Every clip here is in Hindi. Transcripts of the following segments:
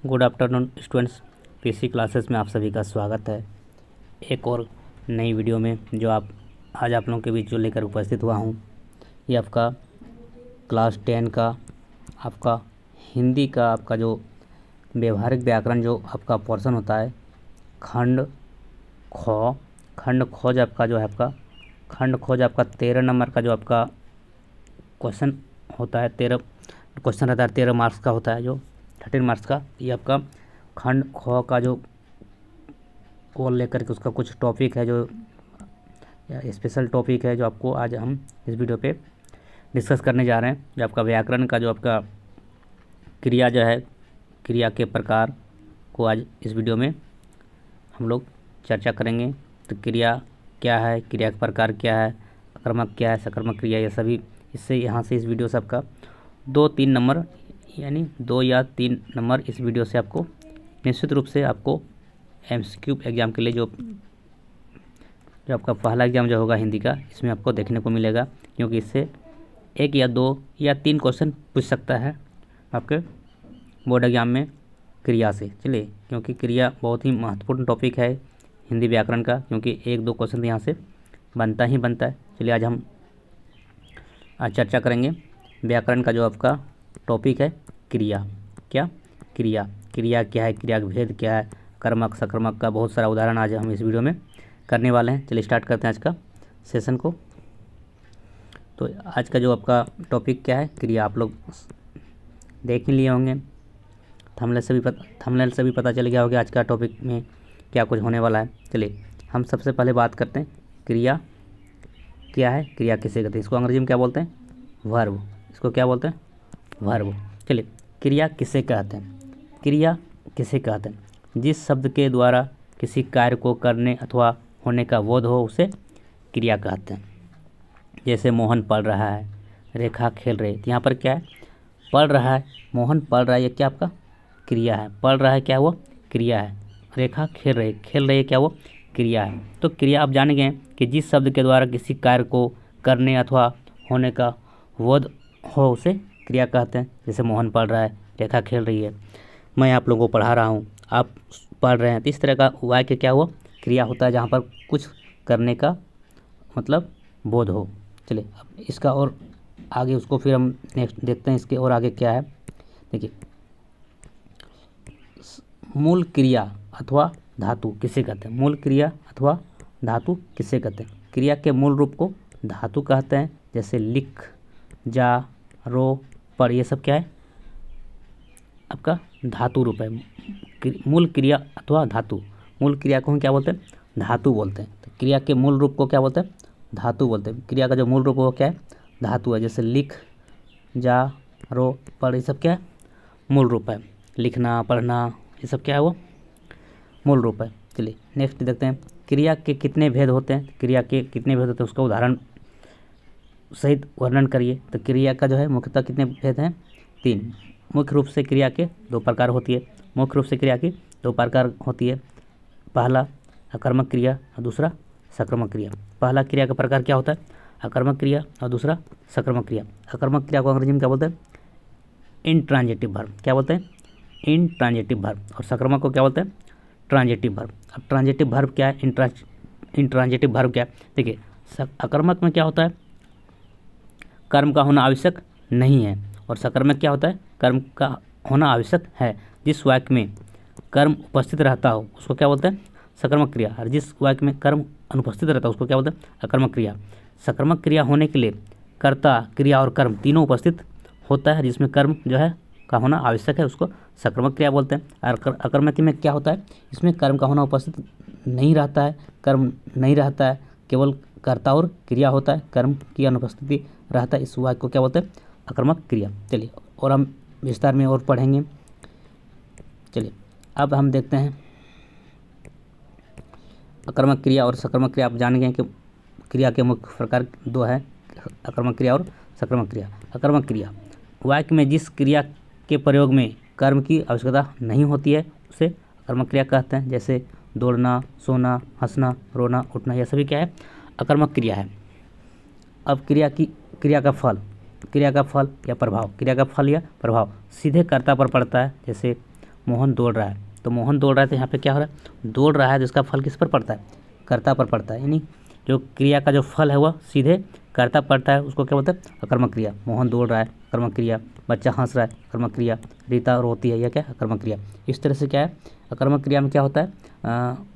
Good afternoon students, PC classes में आप सभी का स्वागत है। एक और नई वीडियो में जो आज आप लोगों के बीच जो लेकर उपस्थित हुआ हूँ, ये आपका क्लास 10 का आपका हिंदी का आपका जो व्यवहारिक व्याकरण जो आपका पोर्शन होता है, खंड खोज आपका जो है खंड खोज आपका 13 नंबर का जो आपका क्वेश्चन होता है, 13 क्वेश्चन रहता है, 13 मार्क्स का होता है, जो 13 मार्क्स का। ये आपका खंड ख का जो को लेकर के उसका कुछ टॉपिक है, जो स्पेशल टॉपिक है, जो आपको आज हम इस वीडियो पे डिस्कस करने जा रहे हैं। जो आपका व्याकरण का जो आपका क्रिया जो है, क्रिया के प्रकार को आज इस वीडियो में हम लोग चर्चा करेंगे। तो क्रिया क्या है, क्रिया का प्रकार क्या है, आक्रामक क्या है, सकर्मक क्रिया, ये सभी इससे यहाँ से इस वीडियो से आपका 2-3 नंबर यानी 2 या 3 नंबर इस वीडियो से आपको निश्चित रूप से आपको एमसीक्यू एग्ज़ाम के लिए जो आपका पहला एग्ज़ाम जो होगा हिंदी का, इसमें आपको देखने को मिलेगा, क्योंकि इससे 1 या 2 या 3 क्वेश्चन पूछ सकता है आपके बोर्ड एग्ज़ाम में क्रिया से। चलिए, क्योंकि क्रिया बहुत ही महत्वपूर्ण टॉपिक है हिंदी व्याकरण का, क्योंकि 1-2 क्वेश्चन यहाँ से बनता ही बनता है। चलिए, आज हम चर्चा करेंगे व्याकरण का जो आपका टॉपिक है क्रिया। क्या क्रिया क्या है, क्रिया का भेद क्या है, कर्मक सकर्मक का बहुत सारा उदाहरण आज हम इस वीडियो में करने वाले हैं। चलिए स्टार्ट करते हैं आज का सेशन को। तो आज का जो आपका टॉपिक क्या है, क्रिया, आप लोग देख ही लिए होंगे, थंबनेल से भी पता चल गया होगा आज का टॉपिक में क्या कुछ होने वाला है। चलिए हम सबसे पहले बात करते हैं क्रिया क्या है, क्रिया किसे कहते हैं। इसको अंग्रेजी में क्या बोलते हैं, वर्ब। इसको क्या बोलते हैं, वर्ब। चलिए, क्रिया किसे कहते हैं, क्रिया किसे कहते हैं, जिस शब्द के द्वारा किसी कार्य को करने अथवा होने का बोध हो उसे क्रिया कहते हैं। जैसे मोहन पढ़ रहा है, रेखा खेल रही है। यहाँ पर क्या है, पढ़ रहा है, मोहन पढ़ रहा है, ये क्या आपका क्रिया है। पढ़ रहा है क्या, वो क्रिया है। रेखा खेल रही है, क्या वो क्रिया है। तो क्रिया आप जान गए कि जिस शब्द के द्वारा किसी कार्य को करने अथवा होने का बोध हो उसे क्रिया कहते हैं। जैसे मोहन पढ़ रहा है, रेखा खेल रही है, मैं आप लोगों को पढ़ा रहा हूँ, आप पढ़ रहे हैं। तो इस तरह का वाक्य क्या हुआ, क्रिया होता है, जहाँ पर कुछ करने का मतलब बोध हो। चलिए अब इसका और आगे उसको फिर हम नेक्स्ट देखते हैं, इसके और आगे क्या है। देखिए, मूल क्रिया अथवा धातु किसे कहते हैं, मूल क्रिया अथवा धातु किसे कहते हैं। क्रिया के मूल रूप को धातु कहते हैं। जैसे लिख, जा, रो, पढ़, ये सब क्या है, आपका धातु रूप है। मूल क्रिया अथवा धातु, मूल क्रिया को हम क्या बोलते हैं, धातु बोलते हैं। तो क्रिया के मूल रूप को क्या बोलते हैं, धातु बोलते हैं। क्रिया का जो मूल रूप है वो क्या है, धातु है। जैसे लिख, जा, रो, पढ़, ये सब क्या है, मूल रूप है। लिखना, पढ़ना, ये सब क्या है, वो मूल रूप है। चलिए नेक्स्ट देखते हैं, क्रिया के कितने भेद होते हैं। क्रिया के कितने भेद होते हैं उसका उदाहरण सहित वर्णन करिए। तो क्रिया का जो है मुख्यतः कितने भेद हैं, 3। मुख्य रूप से क्रिया के 2 प्रकार होती है। मुख्य रूप से क्रिया की 2 प्रकार होती है। पहला आक्रामक क्रिया और दूसरा सकर्मक क्रिया। पहला क्रिया का प्रकार क्या होता है, आक्रामक क्रिया, और दूसरा सकर्मक क्रिया। आक्रामक क्रिया को अंग्रेजी में क्या बोलते हैं, इनट्रांजिटिव वर्ब। क्या बोलते हैं, इनट्रांजिटिव वर्ब। और सकर्मक को क्या बोलते हैं, ट्रांजिटिव वर्ब। अब ट्रांजिटिव वर्ब क्या है, इनट्रांजिटिव वर्ब क्या है। देखिए, आक्रामक में क्या होता है, कर्म का होना आवश्यक नहीं है, और सकर्मक क्या होता है, कर्म का होना आवश्यक है। जिस वाक्य में कर्म उपस्थित रहता हो उसको क्या बोलते हैं, सकर्मक क्रिया, और जिस वाक्य में कर्म अनुपस्थित रहता है उसको क्या बोलते हैं, आक्रामक क्रिया। सकर्मक क्रिया होने के लिए कर्ता, क्रिया और कर्म तीनों उपस्थित होता है। जिसमें कर्म जो है का होना आवश्यक है उसको सकर्मक क्रिया बोलते हैं। और आक्रामक में क्या होता है, इसमें कर्म का होना उपस्थित नहीं रहता है, कर्म नहीं रहता है, केवल कर्ता और क्रिया होता है, कर्म की अनुपस्थिति रहता है। इस वाक्य को क्या बोलते हैं, आक्रामक क्रिया। चलिए और हम विस्तार में और पढ़ेंगे। चलिए अब हम देखते हैं आक्रामक क्रिया और सकर्मक क्रिया। आप जान गए कि क्रिया के मुख्य प्रकार 2 है, आक्रामक क्रिया और सकर्मक क्रिया। आक्रामक क्रिया, वाक्य में जिस क्रिया के प्रयोग में कर्म की आवश्यकता नहीं होती है उसे आक्रामक क्रिया कहते हैं। जैसे दौड़ना, सोना, हंसना, रोना, उठना, यह सभी क्या है, आक्रामक क्रिया है। अब क्रिया का फल या प्रभाव, क्रिया का फल या प्रभाव सीधे कर्ता पर पड़ता है। जैसे मोहन दौड़ रहा है, तो मोहन दौड़ रहा है तो यहाँ पे क्या हो रहा है, दौड़ रहा है तो इसका फल किस पर पड़ता है, कर्ता पर पड़ता है। यानी जो क्रिया का जो फल है वह सीधे कर्ता पड़ता है, उसको क्या बोलते हैं, अकर्मक क्रिया। मोहन दौड़ रहा है, अकर्मक क्रिया। बच्चा हंस रहा है, अकर्मक क्रिया। रीता रोती है, यह क्या है, अकर्मक क्रिया। इस तरह से क्या है, अकर्मक क्रिया में क्या होता है,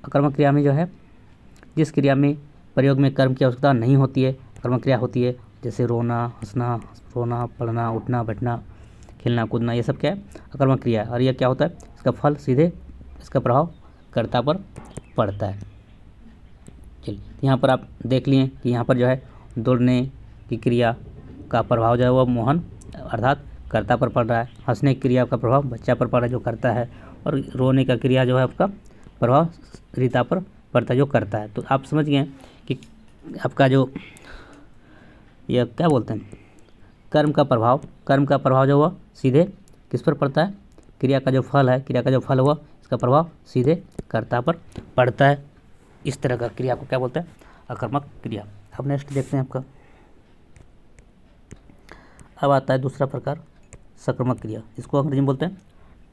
अकर्मक क्रिया में जो है जिस क्रिया में प्रयोग में कर्म की आवश्यकता नहीं होती है, अकर्मक क्रिया होती है, जैसे रोना, हंसना, रोना, पढ़ना, उठना, बैठना, खेलना, कूदना, ये सब क्या है, अकर्मक क्रिया है। और यह क्या होता है, इसका फल सीधे, इसका प्रभाव कर्ता पर पड़ता है। चलिए यहाँ पर आप देख लिए कि यहाँ पर जो है दौड़ने की क्रिया का प्रभाव जो है वह मोहन अर्थात कर्ता पर पड़ रहा है, हंसने की क्रिया का प्रभाव बच्चा पर पड़ रहा है जो करता है, और रोने का क्रिया जो है आपका प्रभाव रीता पर पड़ता है जो करता है। तो आप समझ गए कि आपका जो यह क्या बोलते हैं, कर्म का प्रभाव जो वह सीधे किस पर पड़ता है, क्रिया का जो फल है, क्रिया का जो फल हुआ इसका प्रभाव सीधे कर्ता पर पड़ता है। इस तरह का क्रिया को क्या बोलते हैं, अकर्मक क्रिया। अब नेक्स्ट देखते हैं आपका, अब आता है दूसरा प्रकार सक्रामक क्रिया, इसको अंग्रेजी में बोलते हैं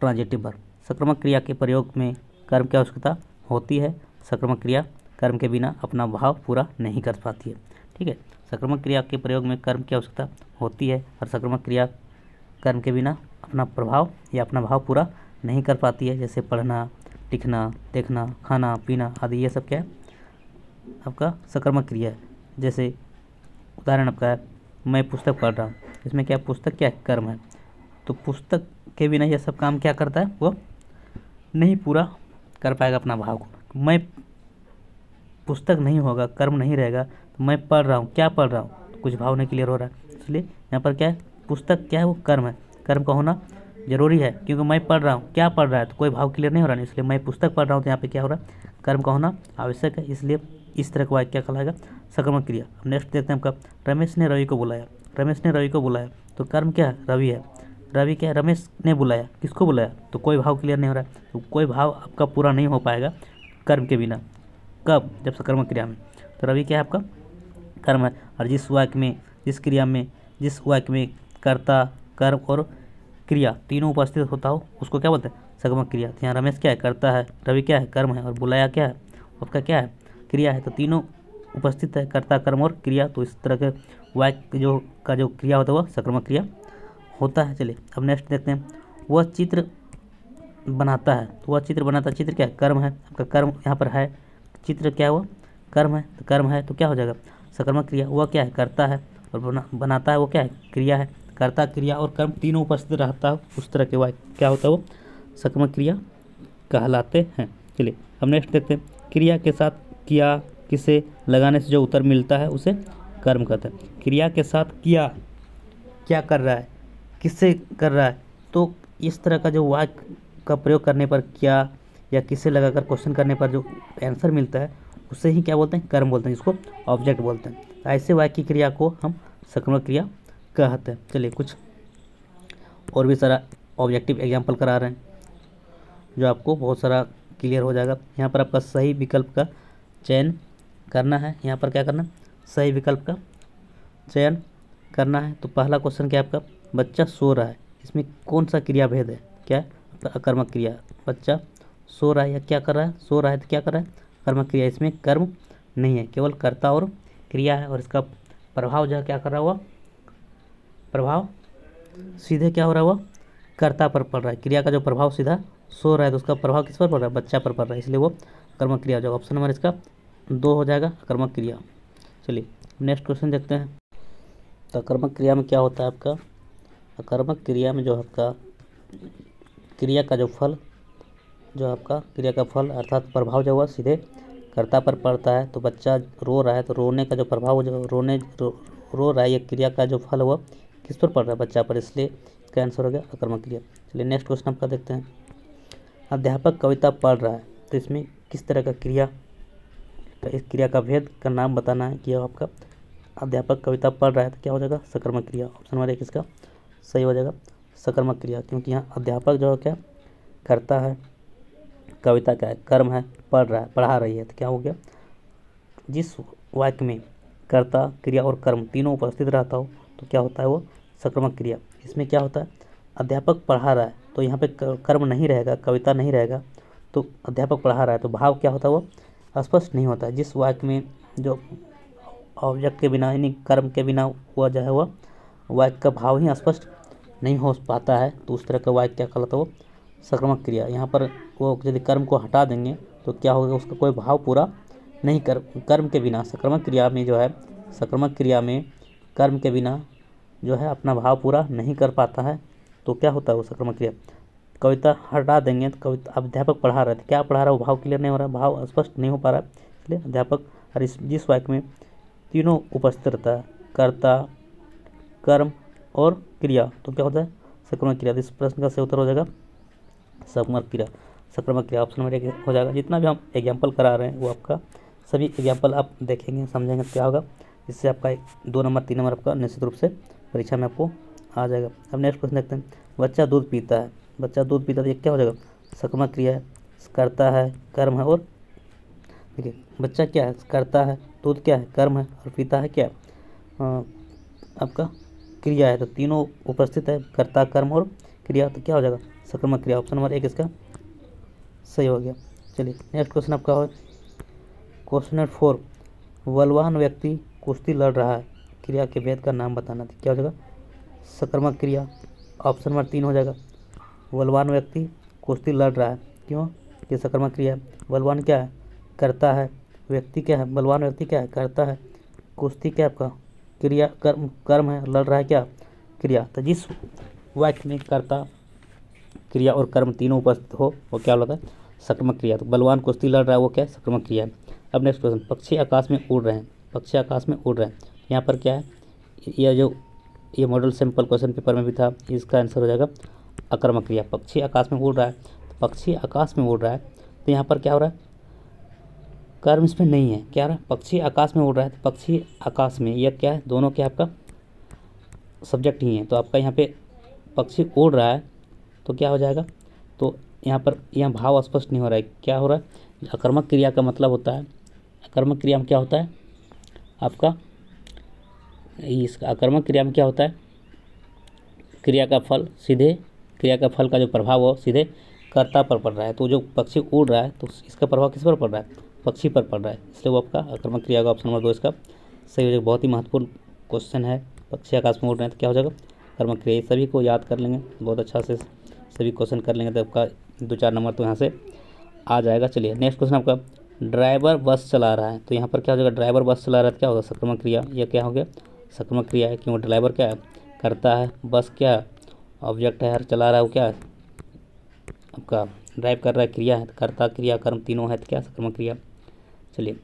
ट्रांजिटिव वर्ब। सक्रामक क्रिया के प्रयोग में कर्म की आवश्यकता होती है, सक्रामक क्रिया कर्म के बिना अपना भाव पूरा नहीं कर पाती है। ठीक है, सक्रामक क्रिया के प्रयोग में कर्म की आवश्यकता होती है और सक्रामक क्रिया कर्म के बिना अपना प्रभाव या अपना भाव पूरा नहीं कर पाती है, जैसे पढ़ना, लिखना, देखना, खाना, पीना आदि, ये सब क्या है आपका सक्रामक क्रिया है। जैसे उदाहरण आपका है, मैं पुस्तक पढ़ रहा हूँ, इसमें क्या पुस्तक क्या है, कर्म है, तो पुस्तक के बिना यह सब काम क्या करता है, वो नहीं पूरा कर पाएगा अपना भाव को। मैं पुस्तक नहीं होगा, कर्म नहीं रहेगा, तो मैं पढ़ रहा हूँ, क्या पढ़ रहा हूँ, तो कुछ भाव नहीं क्लियर हो रहा है। इसलिए यहाँ पर क्या है, पुस्तक क्या है, वो कर्म है, कर्म का होना जरूरी है, क्योंकि मैं पढ़ रहा हूँ, क्या पढ़ रहा है, तो कोई भाव क्लियर नहीं हो रहा है, इसलिए मैं पुस्तक पढ़ रहा हूँ, तो यहाँ पे क्या हो रहा है, कर्म का होना आवश्यक है, इसलिए इस तरह का वाक्य क्या कहलाएगा, सक्रामक क्रिया। अब नेक्स्ट देखते हैं आपका, रमेश ने रवि को बुलाया। रमेश ने रवि को बुलाया, तो कर्म क्या है, रवि है। रवि क्या है, रमेश ने बुलाया, किसको बुलाया, तो कोई भाव क्लियर नहीं हो रहा है, तो कोई भाव आपका पूरा नहीं हो पाएगा कर्म के बिना। कब, जब सक्रामक क्रिया में। तो रवि क्या है आपका कर्म है, और जिस वाक्य में, जिस क्रिया में, जिस वाक्य में कर्ता, कर्म और क्रिया तीनों उपस्थित होता हो उसको क्या बोलते हैं, सक्रामक क्रिया। तो यहाँ रमेश क्या है, कर्ता है, रवि क्या है, कर्म है, और बुलाया क्या है, आपका क्या है, क्रिया है। तो तीनों उपस्थित है, कर्ता, कर्म और क्रिया, तो इस तरह के वाक्य जो क्रिया होता है वह सक्रामक क्रिया होता है। चलिए अब नेक्स्ट देखते हैं, वह चित्र बनाता है। तो वह चित्र बनाता है, चित्र क्या है, कर्म है, आपका कर्म यहाँ पर है, चित्र क्या है, वह कर्म है, तो कर्म है तो क्या हो जाएगा, सक्रामक क्रिया। वह क्या है, करता है, और बनाता है वो क्या है, क्रिया है। कर्ता, क्रिया और कर्म तीनों उपस्थित रहता है, उस तरह के वाक्य क्या होता है, वो सक्रामक क्रिया कहलाते हैं। चलिए अब नेक्स्ट देखते हैं, क्रिया के साथ किया, किसे लगाने से जो उत्तर मिलता है उसे कर्म कहते हैं। क्रिया के साथ किया, क्या कर रहा है, किससे कर रहा है, तो इस तरह का जो वाक्य का प्रयोग करने पर क्या या किससे लगाकर क्वेश्चन करने पर जो आंसर मिलता है उसे ही क्या बोलते हैं, कर्म बोलते हैं, जिसको ऑब्जेक्ट बोलते हैं। ऐसे वाक्य की क्रिया को हम सक्रामक क्रिया कहते हैं। चलिए कुछ और भी सारा ऑब्जेक्टिव एग्जाम्पल करा रहे हैं जो आपको बहुत सारा क्लियर हो जाएगा। यहाँ पर आपका सही विकल्प का चयन करना है, यहाँ पर क्या करना है, सही विकल्प का चयन करना है। तो पहला क्वेश्चन क्या है आपका, बच्चा सो रहा है, इसमें कौन सा क्रिया भेद है, क्या है, अकर्मक क्रिया। बच्चा सो रहा है या क्या कर रहा है, सो रहा है तो क्या कर रहा है, कर्मक क्रिया, इसमें कर्म नहीं है, केवल कर्ता और क्रिया है, और इसका प्रभाव जो है क्या कर रहा है, वह प्रभाव सीधे क्या हो रहा है, वह कर्ता पर पड़ रहा है। क्रिया का जो प्रभाव सीधा सो रहा है तो उसका प्रभाव किस पर पड़ रहा है, बच्चा पर पड़ रहा है, इसलिए वो कर्मक क्रिया हो जाएगा। ऑप्शन नंबर इसका 2 हो जाएगा, अकर्मक क्रिया। चलिए नेक्स्ट क्वेश्चन देखते हैं। तो अकर्मक क्रिया में क्या होता है आपका, अकर्मक क्रिया में जो आपका क्रिया का जो फल, जो आपका क्रिया का फल अर्थात प्रभाव जो हुआ सीधे कर्ता पर पड़ता है। तो बच्चा रो रहा है, तो रोने का जो प्रभाव, जो रो रहा है, ये क्रिया का जो फल हुआ किस पर पड़ रहा है, बच्चा पर, इसलिए इसका आंसर हो गया अकर्मक क्रिया। चलिए नेक्स्ट क्वेश्चन आपका देखते हैं, अध्यापक कविता पढ़ रहा है, तो इसमें किस तरह का क्रिया, इस क्रिया का भेद का नाम बताना है कि आपका अध्यापक कविता पढ़ रहा है तो क्या हो जाएगा, सकर्मक क्रिया। ऑप्शन नंबर 1 इसका सही हो जाएगा, सकर्मक क्रिया, क्योंकि यहाँ अध्यापक जो है क्या करता है, कविता क्या है, कर्म है, पढ़ रहा है, पढ़ा रही है, तो क्या हो गया, जिस वाक्य में कर्ता, क्रिया और कर्म तीनों उपस्थित रहता हो तो क्या होता है, वो सकर्मक क्रिया। इसमें क्या होता है, अध्यापक पढ़ा रहा है, तो यहाँ पे कर्म नहीं रहेगा, कविता नहीं रहेगा, तो अध्यापक पढ़ा रहा है तो भाव क्या होता है वो स्पष्ट नहीं होता है। जिस वाक्य में जो ऑब्जेक्ट के बिना यानी कर्म के बिना हुआ जो है वह वाक्य का भाव ही स्पष्ट नहीं हो पाता है, तो उस तरह का वाक्य क्या कहलाता है वो सकर्मक क्रिया। यहाँ पर वो यदि कर्म को हटा देंगे तो क्या होगा, उसका कोई भाव पूरा नहीं कर्म के बिना सकर्मक क्रिया में जो है, सकर्मक क्रिया में कर्म के बिना जो है अपना भाव पूरा नहीं कर पाता है, तो क्या होता है वो सकर्मक क्रिया। कविता हटा देंगे तो कविता अध्यापक पढ़ा रहे थे, क्या पढ़ा रहा है वो भाव क्लियर नहीं हो रहा है, भाव स्पष्ट नहीं हो पा रहा है, इसलिए अध्यापक और जिस वाक्य में तीनों उपस्थित रहता है, कर्ता, कर्म और क्रिया, तो क्या होता है सकर्मक क्रिया। इस प्रश्न का सही उत्तर हो जाएगा सकर्मक क्रिया। सकर्मक क्रिया ऑप्शन नंबर 1 हो जाएगा। जितना भी हम एग्जाम्पल करा रहे हैं वो आपका सभी एग्जाम्पल आप देखेंगे समझेंगे तो क्या होगा, इससे आपका 2 नंबर 3 नंबर आपका निश्चित रूप से परीक्षा में आपको आ जाएगा। अब नेक्स्ट क्वेश्चन देखते हैं, बच्चा दूध पीता है, बच्चा दूध पीता है तो ये क्या हो जाएगा सकर्मक क्रिया है, करता है, कर्म है और देखिए बच्चा क्या है करता है, दूध क्या है कर्म है और पीता है क्या आपका क्रिया है, तो तीनों उपस्थित है कर्ता, कर्म और क्रिया, तो क्या हो जाएगा सकर्मक क्रिया। ऑप्शन नंबर 1 इसका सही हो गया। चलिए नेक्स्ट क्वेश्चन आपका है क्वेश्चन नंबर 4, बलवान व्यक्ति कुश्ती लड़ रहा है, क्रिया के भेद का नाम बताना, तो क्या हो जाएगा सकर्मक क्रिया। ऑप्शन नंबर 3 हो जाएगा, बलवान व्यक्ति कुश्ती लड़ रहा है, क्यों, ये सकर्मक क्रिया है। बलवान क्या है करता है, व्यक्ति क्या है बलवान व्यक्ति क्या है करता है, कुश्ती क्या आपका क्रिया कर्म है, लड़ रहा है क्या क्रिया। तो जिस वाक्य में कर्ता, क्रिया और कर्म तीनों उपस्थित हो वो क्या होता है सकर्मक क्रिया। तो बलवान कुश्ती लड़ रहा है वो क्या है सकर्मक क्रिया है। अब नेक्स्ट क्वेश्चन, पक्षी आकाश में उड़ रहे हैं, पक्षी आकाश में उड़ रहे हैं, यहाँ पर क्या है ये मॉडल सिंपल क्वेश्चन पेपर में भी था, इसका आंसर हो जाएगा अकर्मक क्रिया। पक्षी आकाश में उड़ रहा है, तो पक्षी आकाश में उड़ रहा है तो यहाँ पर क्या हो रहा है कर्म इसमें नहीं है, क्या रहा है पक्षी आकाश में उड़ रहा है, तो पक्षी आकाश में यह क्या है दोनों क्या आपका सब्जेक्ट ही है, तो आपका यहाँ पे पक्षी उड़ रहा है तो क्या हो जाएगा, तो यहाँ पर यहाँ भाव स्पष्ट नहीं हो रहा है, क्या हो रहा है अकर्मक क्रिया का मतलब होता है, अकर्मक क्रिया में क्या होता है आपका इस अकर्मक क्रिया में क्या होता है क्रिया का फल सीधे, क्रिया का फल का जो प्रभाव हो सीधे कर्ता पर पड़ रहा है, तो जो पक्षी उड़ रहा है तो इसका प्रभाव किस पर पड़ रहा है पक्षी पर पड़ रहा है, इसलिए वो आपका अकर्मक क्रिया का ऑप्शन नंबर 2 इसका सही हो जाएगा। बहुत ही महत्वपूर्ण क्वेश्चन है, पक्षी आकाश में उड़ रहे हैं तो क्या हो जाएगा कर्मक क्रिया। सभी को याद कर लेंगे बहुत अच्छा से, सभी क्वेश्चन कर लेंगे तो आपका 2-4 नंबर तो यहाँ से आ जाएगा। चलिए नेक्स्ट क्वेश्चन आपका, ड्राइवर बस चला रहा है, तो यहाँ पर क्या हो जाएगा ड्राइवर बस चला रहा है तो क्या होगा सकर्मक क्रिया, यह क्या हो गया सकर्मक क्रिया है, क्यों ड्राइवर क्या है करता है, बस क्या ऑब्जेक्ट है, हर चला रहा है वो क्या है आपका ड्राइव कर रहा है क्रिया है, कर्ता क्रिया कर्म तीनों है तो क्या सकर्मक क्रिया। चलिए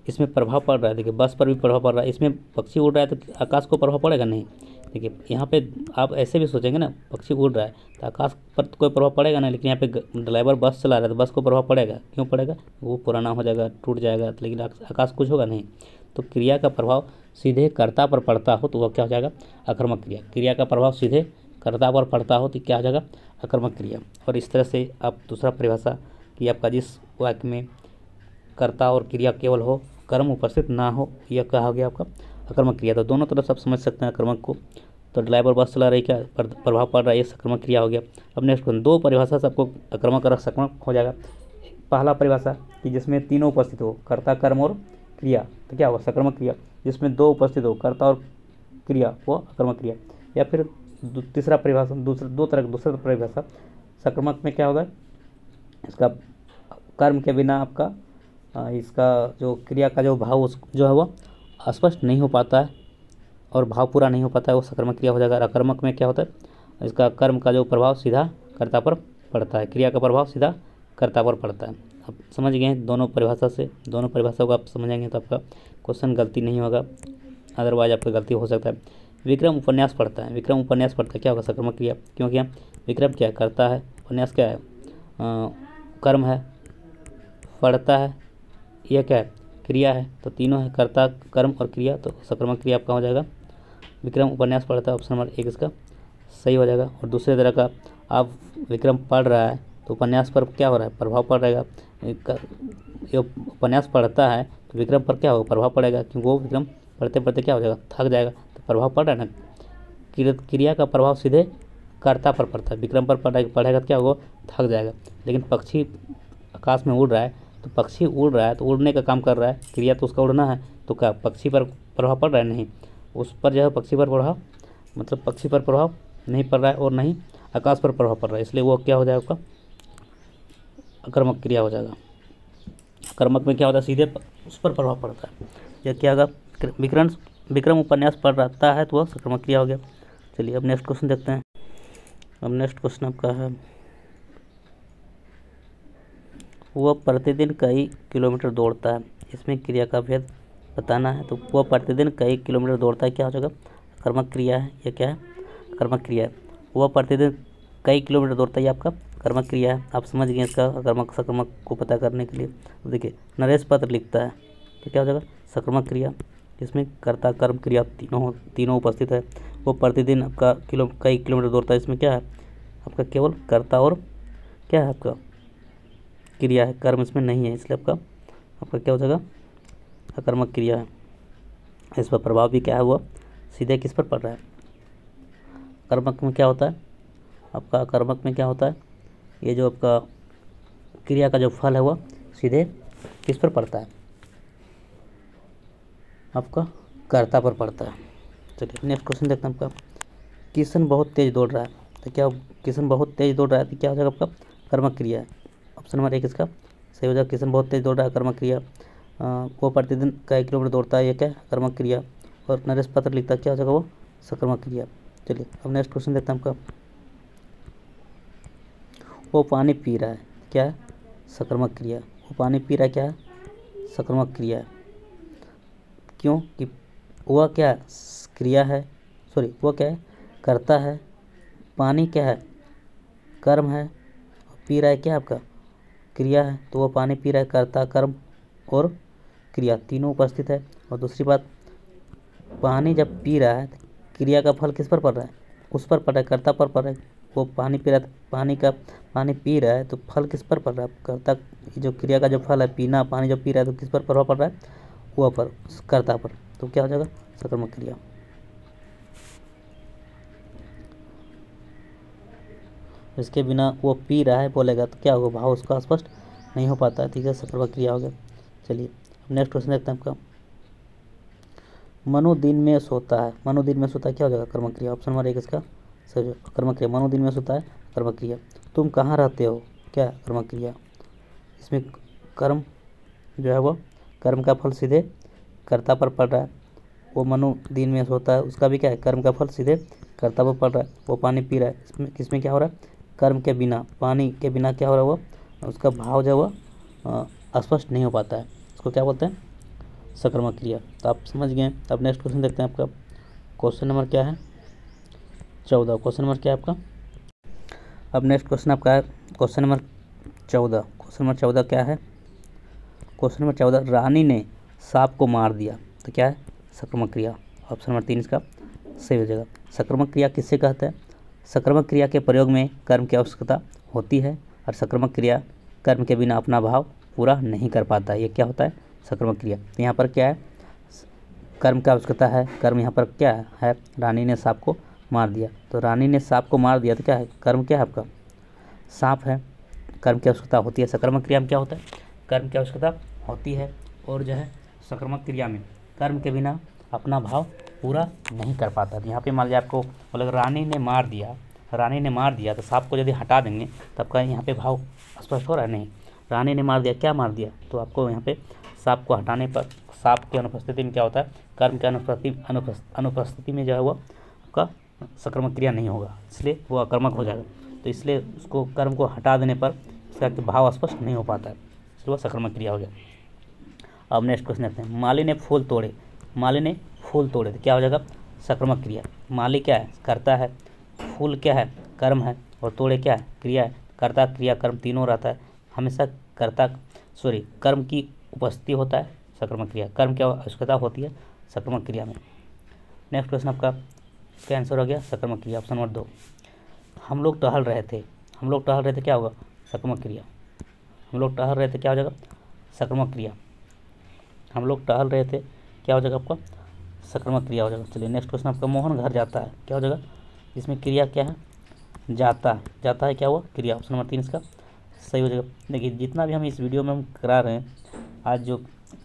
इसमें प्रभाव पड़ रहा है, देखिए बस पर भी प्रभाव पड़ रहा है, इसमें पक्षी उड़ रहा है तो आकाश को प्रभाव पड़ेगा नहीं। देखिए यहाँ पे आप ऐसे भी सोचेंगे ना पक्षी उड़ रहा है तो आकाश पर तो कोई प्रभाव पड़ेगा ना, लेकिन यहाँ पे ड्राइवर बस चला रहा है तो बस को प्रभाव पड़ेगा, क्यों पड़ेगा वो पुराना हो जाएगा टूट जाएगा, लेकिन आकाश कुछ होगा नहीं। तो क्रिया का प्रभाव सीधे कर्ता पर पड़ता हो तो वह क्या हो जाएगा अकर्मक क्रिया, क्रिया का प्रभाव सीधे कर्ता पर पड़ता हो तो क्या हो जाएगा अकर्मक क्रिया। और इस तरह से आप दूसरा परिभाषा कि आपका जिस वाक्य में कर्ता और क्रिया केवल हो कर्म उपस्थित ना हो यह कहा गया आपका अकर्मक क्रिया। तो दोनों तरफ आप समझ सकते हैं अकर्मक को, तो ड्राइवर बस चला रही क्या प्रभाव पड़ रहा है ये सकर्मक क्रिया हो गया। अब नेक्स्ट क्वेश्चन, 2 परिभाषा से आपको अकर्मक और सकर्मक हो जाएगा। पहला परिभाषा कि जिसमें तीनों उपस्थित हो कर्ता कर्म और क्रिया तो क्या होगा सकर्मक क्रिया, जिसमें 2 उपस्थित हो कर्ता और क्रिया वो अकर्मक क्रिया। या फिर तीसरा परिभाषा दूसरा परिभाषा सकर्मक में क्या होगा इसका कर्म के बिना आपका इसका जो क्रिया का जो भाव जो है वो स्पष्ट नहीं हो पाता है और भाव पूरा नहीं हो पाता है, वो सकर्मक क्रिया हो जाएगा। अकर्मक में क्या होता है इसका कर्म का जो प्रभाव सीधा कर्ता पर पड़ता है, क्रिया का प्रभाव सीधा कर्ता पर पड़ता है। अब समझ गए दोनों परिभाषा से, दोनों परिभाषाओं को आप समझेंगे तो आपका क्वेश्चन गलती नहीं होगा, अदरवाइज आपका गलती हो सकता है। विक्रम उपन्यास पढ़ता है, विक्रम उपन्यास पढ़ता है क्या होगा सकर्मक क्रिया, क्योंकि विक्रम क्या है करता है, उपन्यास क्या है कर्म है, पढ़ता है यह क्या है क्रिया है, तो तीनों है कर्ता कर्म और क्रिया, तो सकर्मक क्रिया आपका हो जाएगा विक्रम उपन्यास पढ़ता है, ऑप्शन नंबर 1 इसका सही हो जाएगा। और दूसरे तरह का आप विक्रम पढ़ रहा है तो उपन्यास पर क्या हो रहा है प्रभाव पड़ रहेगा, ये उपन्यास पढ़ता है तो विक्रम पर क्या होगा प्रभाव पड़ेगा, क्योंकि वो विक्रम पढ़ते पढ़ते क्या हो जाएगा थक जाएगा, तो प्रभाव पड़ रहा है ना, क्रिया का प्रभाव सीधे कर्ता पर पड़ता है। विक्रम पर पड़ेगा तो क्या होगा, थक जाएगा। लेकिन पक्षी आकाश में उड़ रहा है, तो पक्षी उड़ रहा है तो उड़ने का काम कर रहा है, क्रिया तो उसका उड़ना है, तो क्या पक्षी पर प्रभाव पड़ रहा है, नहीं। उस पर जो है पक्षी पर प्रभाव, मतलब पक्षी पर प्रभाव नहीं पड़ रहा है और नहीं आकाश पर प्रभाव पड़ रहा है, इसलिए वो क्या हो जाएगा, अकर्मक क्रिया हो जाएगा। अकर्मक में क्या होता है, सीधे उस पर प्रभाव पड़ता है। यह क्या होगा, विक्रम उपन्यास पढ़ रहता है तो वह सकर्मक क्रिया हो गया। चलिए अब नेक्स्ट क्वेश्चन देखते हैं। अब नेक्स्ट क्वेश्चन आपका है, वह प्रतिदिन कई किलोमीटर दौड़ता है, इसमें क्रिया का भेद बताना है। तो वह प्रतिदिन कई किलोमीटर दौड़ता है, क्या हो जाएगा, कर्मक क्रिया है। यह क्या है, कर्मक क्रिया है। वह प्रतिदिन कई किलोमीटर दौड़ता है, ये आपका कर्मक क्रिया है। आप समझ गए इसका अकर्मक सकर्मक को पता करने के लिए। तो देखिए नरेश पत्र लिखता है, तो क्या हो जाएगा, सकर्मक क्रिया। इसमें कर्ता कर्म क्रिया तीनों उपस्थित है। वो प्रतिदिन आपका कई किलोमीटर दौड़ता है, इसमें क्या है आपका, केवल कर्ता और क्या है आपका क्रिया है, कर्म इसमें नहीं है, इसलिए आपका क्या हो जाएगा, अकर्मक क्रिया है। इस पर प्रभाव भी क्या है, वो सीधे किस पर पड़ रहा है, कर्मक में क्या होता है आपका, अकर्मक में क्या होता है, ये जो आपका क्रिया का जो फल है वह सीधे किस पर पड़ता है, आपका कर्ता पर पड़ता है। चलिए नेक्स्ट क्वेश्चन देखते हैं आपका, किशन बहुत तेज दौड़ रहा है, तो क्या किशन बहुत तेज दौड़ रहा है, तो क्या हो जाएगा आपका, कर्मक क्रिया है। ऑप्शन नंबर 1 इसका सही हो जाएगा, किशन बहुत तेज दौड़ रहा है, कर्मक क्रिया। वो प्रतिदिन कई किलोमीटर दौड़ता है, ये क्या है, कर्मक क्रिया। और नरेश पत्र लिखता है, क्या हो जाएगा, वो सकर्मक क्रिया। चलिए अब नेक्स्ट क्वेश्चन देखते हैं आपका, वो पानी पी रहा है, क्या है, सकर्मक क्रिया। वो पानी पी रहा है, क्या है, सकर्मक क्रिया है। क्यों कि वह क्या क्रिया है, सॉरी वह क्या है, करता है, पानी क्या है, कर्म है, पी रहा है क्या आपका क्रिया है। तो वह पानी पी रहा है, कर्ता कर्म और क्रिया तीनों उपस्थित है। और दूसरी बात, पानी जब पी रहा है क्रिया का फल किस पर पड़ रहा है, उस पर पड़ रहा है, कर्ता पर पड़ रहा है। वो पानी पी रहा है, पानी पी रहा है तो फल किस पर पड़ रहा है, कर्ता, जो क्रिया का जो फल है पीना, पानी जब पी रहा है तो किस पर प्रभाव पड़ रहा है, वह पर, कर्ता पर। तो क्या हो जाएगा, सकर्मक क्रिया। इसके बिना वो पी रहा है बोलेगा तो क्या होगा, भाव उसका स्पष्ट नहीं हो पाता है, ठीक है, सकर्मक क्रिया हो गया। चलिए अब नेक्स्ट क्वेश्चन देखते हैं आपका, मनु दिन में सोता है, मनु दिन में सोता है, क्या हो जाएगा, कर्मक क्रिया। ऑप्शन नंबर 1 इसका सही, कर्मक क्रिया। मनु दिन में सोता है, कर्मक क्रिया। तुम कहाँ रहते हो, क्या है, कर्मक क्रिया। इसमें कर्म जो है वो, कर्म का फल सीधे कर्ता पर पड़ रहा है। वो मनु दिन में सोता है, उसका भी क्या है, कर्म का फल सीधे कर्ता पर पड़ रहा है। वो पानी पी रहा है, इसमें किसमें क्या हो रहा है, कर्म के बिना, पानी के बिना क्या हो रहा है, वो उसका भाव जो है वो स्पष्ट नहीं हो पाता है, इसको क्या बोलते हैं, सकर्मक क्रिया। तो आप समझ गए। अब नेक्स्ट क्वेश्चन देखते हैं आपका, क्वेश्चन नंबर क्या है, 14। क्वेश्चन नंबर क्या है आपका, अब नेक्स्ट क्वेश्चन आपका है क्वेश्चन नंबर 14। क्वेश्चन नंबर 14 क्या है, क्वेश्चन नंबर 14, रानी ने सांप को मार दिया, तो क्या है, सकर्मक क्रिया। ऑप्शन नंबर 3 इसका सही हो जाएगा। सकर्मक क्रिया किससे कहते हैं, सकर्मक क्रिया के प्रयोग में कर्म की आवश्यकता होती है और सकर्मक क्रिया कर्म के बिना अपना भाव पूरा नहीं कर पाता, ये क्या होता है, सकर्मक क्रिया। तो यहाँ पर क्या है, कर्म की आवश्यकता है, कर्म यहाँ पर क्या है, रानी ने सांप को मार दिया। तो रानी ने सांप को मार दिया, तो क्या है, कर्म क्या है आपका, सांप है, कर्म की आवश्यकता होती है। सकर्मक क्रिया में क्या होता है, कर्म की आवश्यकता होती है और जो है सकर्मक क्रिया में कर्म के बिना अपना भाव पूरा नहीं कर पाता। यहाँ पे मान लीजिए आपको मतलब रानी ने मार दिया, तो सांप को यदि हटा देंगे तब का यहाँ पे भाव स्पष्ट हो रहा है, नहीं। रानी ने मार दिया, क्या मार दिया, तो आपको यहाँ पे सांप को हटाने पर, सांप की अनुपस्थिति में क्या होता है, कर्म के अनुपस्थिति में जो है वो आपका सकर्मक क्रिया नहीं होगा, इसलिए वो अकर्मक हो जाएगा। तो इसलिए उसको कर्म को हटा देने पर इसका भाव स्पष्ट नहीं हो पाता है, इसलिए वो सकर्मक क्रिया हो गया। अब नेक्स्ट क्वेश्चन देखते हैं, माली ने फूल तोड़े, तो क्या हो जाएगा, सकर्मक क्रिया। माली क्या है, कर्ता है, फूल क्या है, कर्म है, और तोड़े क्या है, क्रिया है। कर्ता क्रिया कर्म तीनों रहता है, हमेशा कर्म की उपस्थिति होता है सकर्मक क्रिया, कर्म की आवश्यकता होती है सकर्मक क्रिया में। नेक्स्ट क्वेश्चन आपका, इसका आंसर हो गया सकर्मक क्रिया, ऑप्शन नंबर 2। हम लोग टहल रहे थे, क्या होगा, सकर्मक क्रिया। हम लोग टहल रहे थे, क्या हो जाएगा, सकर्मक क्रिया। हम लोग टहल रहे थे, क्या हो जाएगा आपका, सकर्मक क्रिया हो जाएगा। चलिए नेक्स्ट क्वेश्चन आपका, मोहन घर जाता है, क्या हो जाएगा, इसमें क्रिया क्या है, जाता, जाता है क्या हुआ, क्रिया। ऑप्शन नंबर 3 इसका सही हो जाएगा। देखिए जितना भी हम इस वीडियो में हम करा रहे हैं आज जो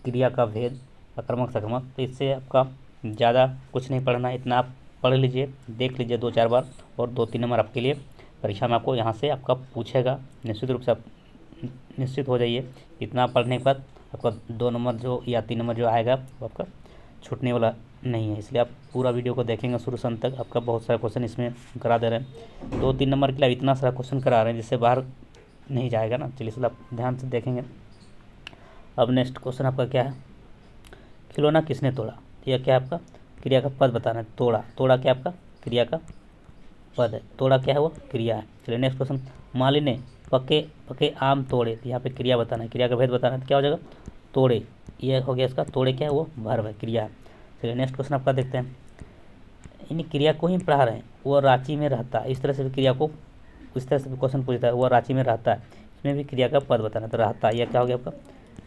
क्रिया का भेद आक्रामक सकारात्मक, तो इससे आपका ज़्यादा कुछ नहीं पढ़ना है, इतना आप पढ़ लीजिए, देख लीजिए 2-4 बार, और 2-3 नंबर आपके लिए परीक्षा में आपको यहाँ से आपका पूछेगा। निश्चित रूप से आप निश्चित हो जाइए, इतना पढ़ने के बाद आपका 2 नंबर जो या 3 नंबर जो आएगा वो आपका छूटने वाला नहीं है। इसलिए आप पूरा वीडियो को देखेंगे शुरू से अंत तक, आपका बहुत सारा क्वेश्चन इसमें करा दे रहे हैं। 2-3 नंबर के लिए इतना सारा क्वेश्चन करा रहे हैं जिससे बाहर नहीं जाएगा ना। चलिए इसलिए आप ध्यान से देखेंगे। अब नेक्स्ट क्वेश्चन आपका क्या है, खिलौना किसने तोड़ा। यह क्या है आपका, क्रिया का पद बताना है। तोड़ा, तोड़ा क्या आपका क्रिया का पद है, तोड़ा क्या है वो क्रिया है। चलिए नेक्स्ट क्वेश्चन, माली ने पके पके आम तोड़े, यहाँ पे क्रिया बताना है, क्रिया का भेद बताना है, तो क्या हो जाएगा तोड़े, ये हो गया इसका। तोड़े क्या है वो वर्ब है, क्रिया है। चलिए नेक्स्ट क्वेश्चन आपका देखते हैं, इन क्रिया को ही पढ़ा रहे हैं, वो रांची में रहता है। इस तरह से भी क्रिया को इस तरह से भी क्वेश्चन पूछता है, वो रांची में रहता है, इसमें भी क्रिया का पद बताना है। तो रहता है, यह क्या हो गया आपका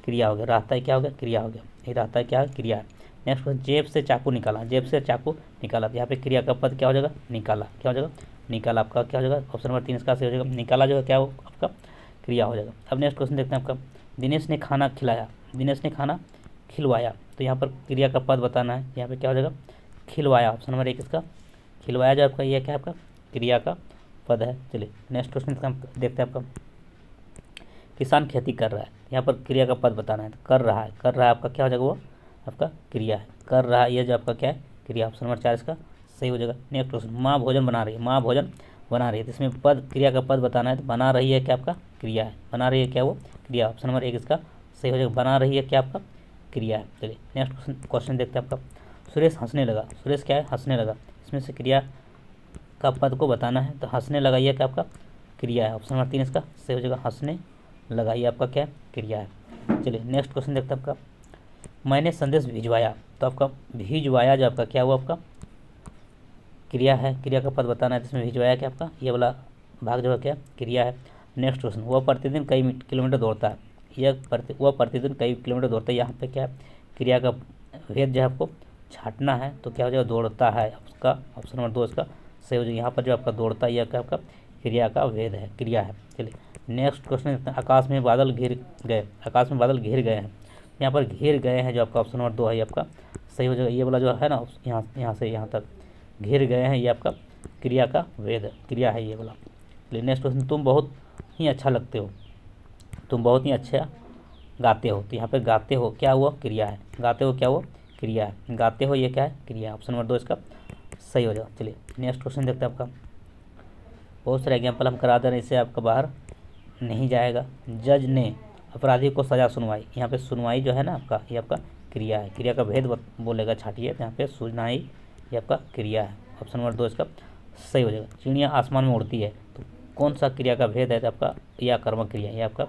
क्रिया हो गया, रहता है क्या हो गया क्रिया हो गया, ये रहता है क्या है क्रिया है। नेक्स्ट क्वेश्चन, जेब से चाकू निकाला, जेब से चाकू निकाला, यहाँ पे क्रिया का पद क्या हो जाएगा निकाला, क्या हो जाएगा निकाला, आपका क्या हो जाएगा ऑप्शन नंबर 3 इसका सही हो जाएगा। निकाला जो है क्या हो आपका क्रिया हो जाएगा। अब नेक्स्ट क्वेश्चन देखते हैं आपका, दिनेश ने खाना खिलाया, दिनेश ने खाना खिलवाया, तो यहाँ पर क्रिया का पद बताना है, यहाँ पे क्या हो जाएगा खिलवाया। ऑप्शन नंबर 1 इसका खिलवाया जो आपका यह क्या है आपका क्रिया का पद है। चलिए नेक्स्ट क्वेश्चन देखते हैं आपका, किसान खेती कर रहा है, यहाँ पर क्रिया का पद बताना है। तो कर रहा है, कर रहा है आपका क्या हो जाएगा वो आपका क्रिया है, कर रहा है, ये जो आपका क्या है क्रिया। ऑप्शन नंबर 4 इसका सही हो जाएगा। नेक्स्ट क्वेश्चन, माँ भोजन बना रही है, माँ भोजन बना रही है, तो इसमें पद क्रिया का पद बताना है। तो बना रही है क्या आपका क्रिया है, बना रही है क्या वो क्रिया। ऑप्शन नंबर 1 इसका सही हो जाएगा, बना रही है क्या आपका क्रिया है। चलिए नेक्स्ट क्वेश्चन देखते हैं आपका, सुरेश हंसने लगा, सुरेश क्या है हंसने लगा, इसमें से क्रिया का पद को बताना है। तो हंसने लगा ये क्या आपका क्रिया है। ऑप्शन नंबर 3 इसका सही हो जाएगा, हंसने लगा ये आपका क्या क्रिया है। चलिए नेक्स्ट क्वेश्चन देखते हैं आपका, मैंने संदेश भिजवाया, तो आपका भिजवाया जो आपका क्या हुआ आपका क्रिया है, क्रिया का पद बताना है। जिसमें भिजवाया क्या आपका ये वाला भाग जो है क्या क्रिया है। नेक्स्ट क्वेश्चन, वह प्रतिदिन कई किलोमीटर दौड़ता है, वह प्रतिदिन कई किलोमीटर दौड़ता है, यहाँ पे क्या है क्रिया का भेद जो है आपको छाटना है। तो क्या हो जाएगा दौड़ता है, उसका ऑप्शन नंबर 2 इसका सही हो जाएगा। यहाँ पर जो आपका दौड़ता है यह क्या आपका क्रिया का भेद है, क्रिया है। चलिए नेक्स्ट क्वेश्चन देखते हैं, आकाश में बादल घिर गए, आकाश में बादल घिर गए हैं, यहाँ पर घिर गए हैं जो आपका ऑप्शन नंबर 2 है ये आपका सही हो जाएगा। ये वाला जो है ना यहाँ से यहाँ तक घिर गए हैं, ये आपका क्रिया का भेद है, क्रिया है ये वाला। चलिए नेक्स्ट क्वेश्चन, तुम बहुत ही अच्छा लगते हो, तुम बहुत ही अच्छा गाते हो, तो यहाँ पे गाते हो क्या हुआ क्रिया है, गाते हो क्या हुआ क्रिया है, गाते हो ये क्या है क्रिया। ऑप्शन नंबर 2 इसका सही हो जाएगा। चलिए नेक्स्ट क्वेश्चन देखते हैं आपका, बहुत सारे एग्जाम्पल हम करा दे रहे हैं, इससे आपका बाहर नहीं जाएगा। जज ने अपराधी को सज़ा सुनवाई, यहाँ पे सुनवाई जो है ना आपका ये आपका क्रिया है, क्रिया का भेद बोलेगा छाटिए, तो यहाँ पे सुनवाई ये आपका क्रिया है। ऑप्शन नंबर 2 इसका सही हो जाएगा। चिड़िया आसमान में उड़ती है, तो कौन सा क्रिया का भेद है, तो आपका यह आक्रामक क्रिया है, ये आपका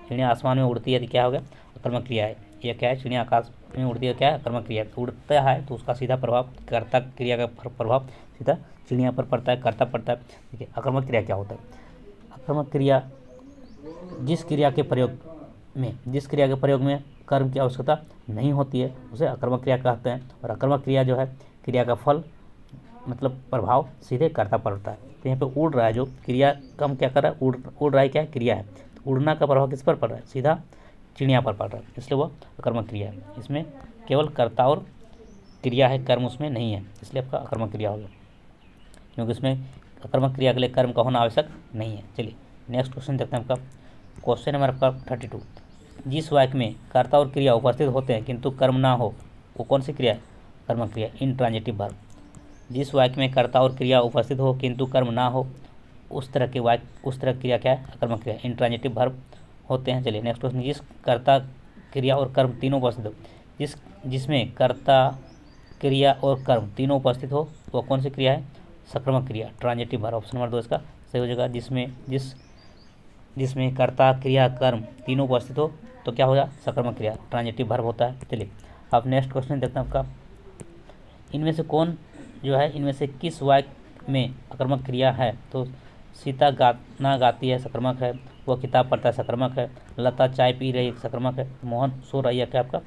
चिड़िया आसमान में उड़ती है तो क्या हो गया आक्रामक क्रिया है। यह क्या है चिड़िया आकाश में उड़ती है क्या है आक्रामक क्रिया, उड़ता है तो उसका सीधा प्रभाव कर्ता क्रिया का प्रभाव सीधा चिड़िया पर पड़ता है, कर्ता पड़ता है। ठीक है, आक्रामक क्रिया क्या होता है, आक्रामक क्रिया जिस क्रिया के प्रयोग में कर्म की आवश्यकता नहीं होती है उसे आक्रामक क्रिया कहते हैं। और आक्रामक क्रिया जो है क्रिया का फल मतलब प्रभाव सीधे कर्ता पर होता है। तो यहाँ पे उड़ रहा है जो क्रिया कम क्या कर रहा है उड़ रहा है क्या क्रिया है, तो उड़ना का प्रभाव किस पर पड़ रहा है सीधा चिड़िया पर पड़ रहा है, इसलिए वह आक्रामक क्रिया है। इसमें केवल कर्ता और क्रिया है, कर्म उसमें नहीं है, इसलिए आपका आक्रामक क्रिया हो गया, क्योंकि इसमें आक्रामक क्रिया के लिए कर्म का होना आवश्यक नहीं है। चलिए नेक्स्ट क्वेश्चन देखते हैं आपका, क्वेश्चन नंबर आपका 32, जिस वाक्य में कर्ता और क्रिया उपस्थित होते हैं किंतु कर्म ना हो वो कौन सी क्रिया है, कर्मक क्रिया, इंट्रांजिटिव वर्ब। जिस वाक्य में कर्ता और क्रिया उपस्थित हो किंतु कर्म ना हो उस तरह क्रिया क्या है, आक्रामक क्रिया, इंट्रांजिटिव वर्ब होते हैं। चलिए नेक्स्ट क्वेश्चन, जिस कर्ता क्रिया और कर्म तीनों उपस्थित हो, जिसमें कर्ता क्रिया और कर्म तीनों उपस्थित हो वो कौन सी क्रिया है, सक्रामक क्रिया, ट्रांजिटिव वर्ब। ऑप्शन नंबर 2 इसका सही हो जाएगा। जिसमें कर्ता क्रिया कर्म तीनों उपस्थित हो तो क्या होगा सक्रामक क्रिया, ट्रांजिटिव वर्ब होता है। चलिए अब नेक्स्ट क्वेश्चन देखते हैं आपका, इनमें से कौन जो है इनमें से किस वाक्य में आक्रामक क्रिया है, तो सीता गाना गाती है सक्रामक है, वह किताब पढ़ता है सक्रामक है, लता चाय पी रही है सक्रामक है, मोहन सो रही है क्या आपका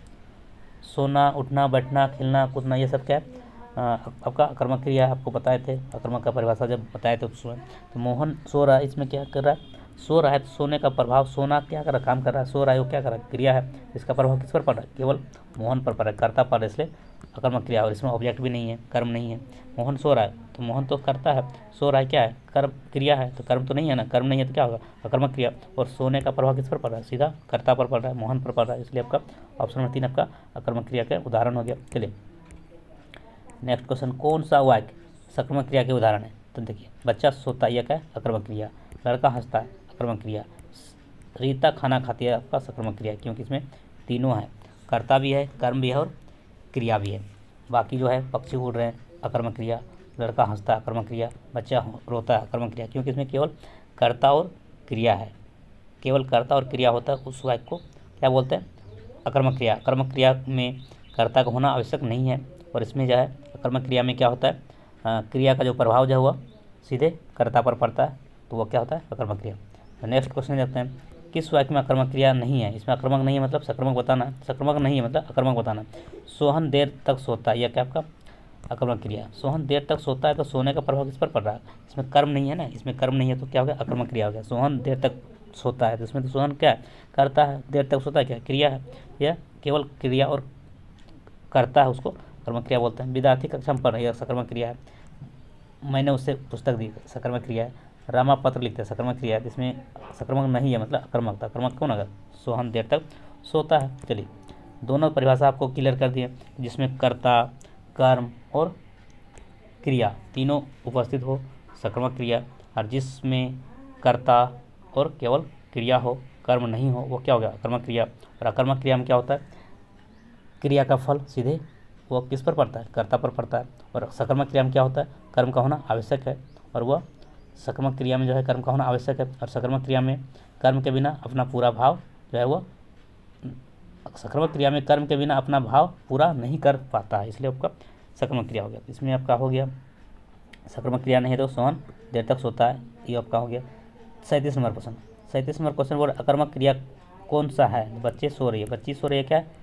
सोना उठना बैठना खेलना कूदना ये सब क्या है आपका अकर्मक क्रिया आपको बताए थे, अकर्मक का परिभाषा जब बताए थे उसमें। तो मोहन सो रहा है, इसमें क्या कर रहा है, सो रहा है, तो सोने का प्रभाव, सोना क्या कर रहा है, काम कर रहा है, सो रहा है वो क्या कर रहा है, क्रिया है, इसका प्रभाव किस पर पड़ रहा है, केवल मोहन पर पड़ रहा है, कर्ता पर, इसलिए अकर्मक क्रिया। और इसमें ऑब्जेक्ट भी नहीं है, कर्म नहीं है। मोहन सो रहा है तो मोहन तो करता है, सो रहा है क्या है, कर्म, क्रिया है, तो कर्म तो नहीं है ना, कर्म नहीं है तो क्या होगा, अकर्मक क्रिया। और सोने का प्रभाव किस पर पड़ रहा है, सीधा कर्ता पर पड़ रहा है, मोहन पर पड़ रहा है, इसलिए आपका ऑप्शन नंबर 3 आपका अकर्मक क्रिया का उदाहरण हो गया। चलिए नेक्स्ट क्वेश्चन, कौन सा वाक्य सकर्मक क्रिया के उदाहरण है। तो देखिए, बच्चा सोता है, यह क्या है, अकर्मक क्रिया। लड़का हंसता है, अकर्मक क्रिया। रीता खाना खाती है, आपका सकर्मक क्रिया, क्योंकि इसमें तीनों है, कर्ता भी है, कर्म भी है और क्रिया भी है। बाकी जो है पक्षी उड़ रहे हैं, अकर्मक क्रिया। लड़का हंसता है, अकर्मक क्रिया। बच्चा रोता है, अकर्मक क्रिया, क्योंकि इसमें केवल कर्ता और क्रिया है, केवल कर्ता और क्रिया होता है, उस वाक्य को क्या बोलते हैं, अकर्मक क्रिया। अकर्मक क्रिया में कर्ता का होना आवश्यक नहीं है, और इसमें जो है अकर्मक क्रिया में क्या होता है, क्रिया का जो प्रभाव जो हुआ सीधे कर्ता पर पड़ता है, तो वो क्या होता है, अकर्मक क्रिया। तो नेक्स्ट क्वेश्चन देखते हैं, किस वाक्य में अकर्मक क्रिया नहीं है। इसमें अकर्मक नहीं है मतलब सकर्मक बताना, सकर्मक नहीं है मतलब अकर्मक बताना। सोहन देर तक सोता है, यह क्या आपका अकर्मक क्रिया। सोहन देर तक सोता है, तो सोने का प्रभाव किस पर पड़ रहा है, इसमें कर्म नहीं है ना, इसमें कर्म नहीं है, तो क्या हो गया, अकर्मक क्रिया हो गया। सोहन देर तक सोता है, तो इसमें तो सोहन क्या है, करता है, देर तक सोता है क्या, क्रिया है, यह केवल क्रिया और करता है, उसको कर्मक क्रिया बोलते हैं। विद्यार्थी कक्षा में पढ़ रही है, सकर्मक क्रिया है। मैंने उससे पुस्तक दी, सकर्मक क्रिया है। रामा पत्र लिखते हैं, सकर्मक क्रिया है, जिसमें सकर्मक नहीं है मतलब अकर्मक था, कर्मक कौन अगर, सोहन देर तक सोता है। चलिए दोनों परिभाषा आपको क्लियर कर दिए, जिसमें कर्ता, कर्म और क्रिया तीनों उपस्थित हो, सकर्मक क्रिया। और जिसमें कर्ता और केवल क्रिया हो, कर्म नहीं हो, वो क्या हो गया, अकर्मक क्रिया। और अकर्मक क्रिया में क्या होता है, क्रिया का फल सीधे वो किस पर पड़ता है, कर्ता पर पड़ता है। और सकर्मक क्रिया में क्या होता है, कर्म का होना आवश्यक है, और वह सकर्मक क्रिया में जो है कर्म का होना आवश्यक है। और सकर्मक क्रिया में कर्म के बिना अपना पूरा भाव जो है वो, सकर्मक क्रिया में कर्म के बिना अपना भाव पूरा नहीं कर पाता है, इसलिए आपका सकर्मक क्रिया हो गया। इसमें आपका हो गया सकर्मक क्रिया नहीं है तो सोहन देर तक सोता है, ये आपका हो गया। 37 नंबर क्वेश्चन, 37 नंबर क्वेश्चन बोल अकर्मक क्रिया कौन सा है। बच्चे सो रही है, बच्ची सो रही है, क्या है,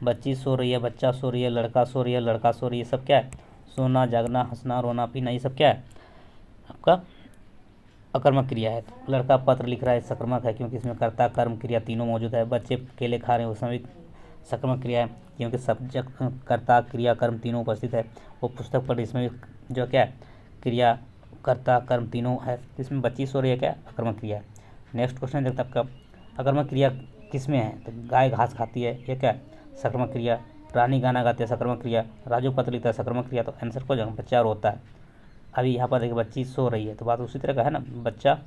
बच्ची सो रही है, बच्चा सो रही है, लड़का सो रही है, लड़का सो रही है, सब क्या है, सोना, जागना, हंसना, रोना, पीना, ये सब क्या है, आपका अकर्मक क्रिया है। लड़का पत्र लिख रहा है, सकर्मक है, क्योंकि इसमें कर्ता, कर्म, क्रिया तीनों मौजूद है। बच्चे केले खा रहे हैं, उसमें भी सकर्मक क्रिया है, क्योंकि सब्जेक्ट, कर्ता, क्रिया, कर्म तीनों उपस्थित है। वो पुस्तक पढ़, इसमें भी जो क्या है, क्रिया, कर्ता, कर्म तीनों है। इसमें बच्ची सो रही है, क्या अकर्मक क्रिया है। नेक्स्ट क्वेश्चन देखते हैं आपका, अकर्मक क्रिया किसमें है, तो गाय घास खाती है, ये क्या है, सकर्मक क्रिया। रानी गाना गाती है, सकर्मक क्रिया। राजू पत्र लिखता है, सकर्मक क्रिया। तो आंसर को जगह बच्चा रोता है। अभी यहाँ पर देखिए बच्ची सो रही है, तो बात उसी तरह का है ना, बच्चा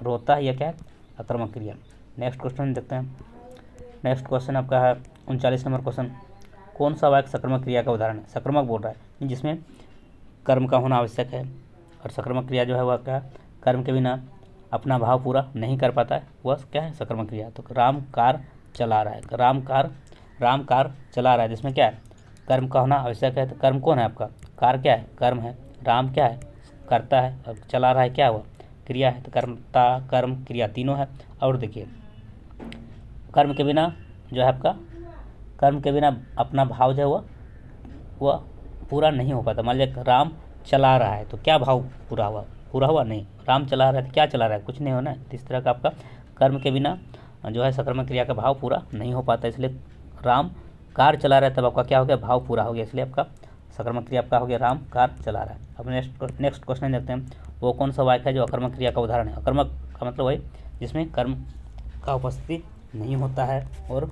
रोता है, यह क्या है, अकर्मक क्रिया। नेक्स्ट क्वेश्चन देखते हैं, नेक्स्ट क्वेश्चन आपका है 39 नंबर क्वेश्चन, कौन सा वाक्य सकर्मक क्रिया का उदाहरण है। सकर्मक बोल रहा है, जिसमें कर्म का होना आवश्यक है, और सकर्मक क्रिया जो है वह क्या है, कर्म के बिना अपना भाव पूरा नहीं कर पाता है, वह क्या है, सकर्मक क्रिया। तो राम कार चला रहा है, राम कार चला रहा है, जिसमें क्या है, कर्म का होना आवश्यक है। तो कर्म कौन है आपका, कार क्या है, कर्म है, राम क्या है, करता है, और चला रहा है क्या हुआ, क्रिया है। तो कर्मता, कर्म, क्रिया तीनों है। और देखिए कर्म के बिना जो है आपका, कर्म के बिना अपना भाव जो है वह पूरा नहीं हो पाता। मान लिया राम चला रहा है, तो क्या भाव पूरा हुआ नहीं, राम चला रहा है तो क्या चला रहा है, कुछ नहीं होना है। इस तरह का आपका कर्म के बिना जो है सकर्मक क्रिया का भाव पूरा नहीं हो पाता, इसलिए राम कार चला रहा है, तब आपका क्या हो गया, भाव पूरा हो गया, इसलिए आपका सकर्मक क्रिया आपका हो गया, राम कार चला रहा है। अब नेक्स्ट क्वेश्चन देखते हैं, वो कौन सा वाक्य है जो अकर्मक क्रिया का उदाहरण है। अकर्मक का मतलब वही जिसमें कर्म का उपस्थिति नहीं होता है और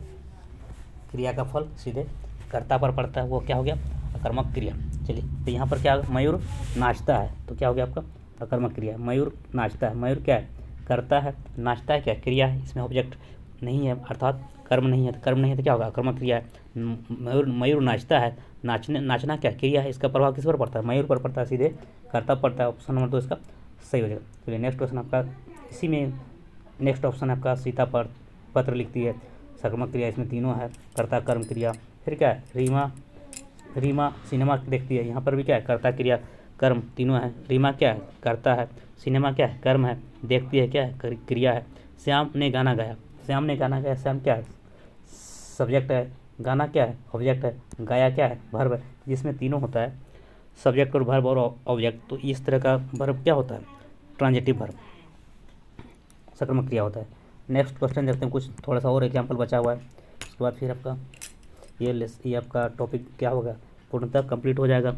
क्रिया का फल सीधे कर्ता पर पड़ता है, वो क्या हो गया, अकर्मक क्रिया। चलिए तो यहाँ पर क्या, मयूर नाचता है, तो क्या हो गया आपका अकर्मक क्रिया। मयूर नाचता है, मयूर क्या है, करता है, नाचता है क्या, क्रिया है, इसमें ऑब्जेक्ट नहीं है, अर्थात कर्म नहीं है। तो कर्म नहीं है तो क्या होगा, अकर्मक क्रिया है। मयूर नाचता है, नाचना क्या क्रिया है, इसका प्रभाव किस पर पड़ता है, मयूर पर पड़ता है, सीधे कर्ता पड़ता है। ऑप्शन नंबर 2 इसका सही हो जाएगा। चलिए नेक्स्ट क्वेश्चन आपका, इसी में नेक्स्ट ऑप्शन आपका, सीता पर पत्र लिखती है, सकर्मक क्रिया, इसमें तीनों है, कर्ता, कर्म, क्रिया। फिर क्या है, रीमा सिनेमा देखती है, यहाँ पर भी क्या है, कर्ता, क्रिया, कर्म तीनों है। रीमा क्या है, करता है, सिनेमा क्या है, कर्म है, देखती है क्या है, क्रिया है। श्याम ने गाना गाया, श्याम क्या है, सब्जेक्ट है, गाना क्या है, ऑब्जेक्ट है, गाया क्या है, वर्ब है, जिसमें तीनों होता है, सब्जेक्ट और वर्ब और ऑब्जेक्ट। तो इस तरह का वर्ब क्या होता है, ट्रांजिटिव वर्ब, सक्रिय क्रिया होता है। नेक्स्ट क्वेश्चन देखते हैं, कुछ थोड़ा सा और एग्जाम्पल बचा हुआ है, उसके बाद फिर आपका ये आपका टॉपिक क्या होगा, पूर्णतः कंप्लीट हो जाएगा।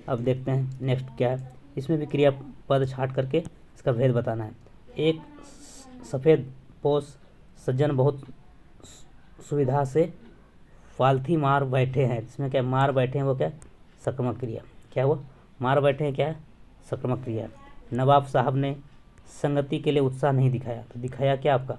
अब देखते हैं नेक्स्ट क्या है, इसमें भी क्रियापद छाट करके इसका भेद बताना है। एक सफ़ेद पोश सज्जन बहुत सुविधा से फालथी मार बैठे हैं, इसमें क्या मार बैठे हैं, वो क्या सक्रिय क्रिया, क्या हुआ मार बैठे हैं, क्या है सक्रिय क्रिया। नवाब साहब ने संगति के लिए उत्साह नहीं दिखाया, तो दिखाया क्या आपका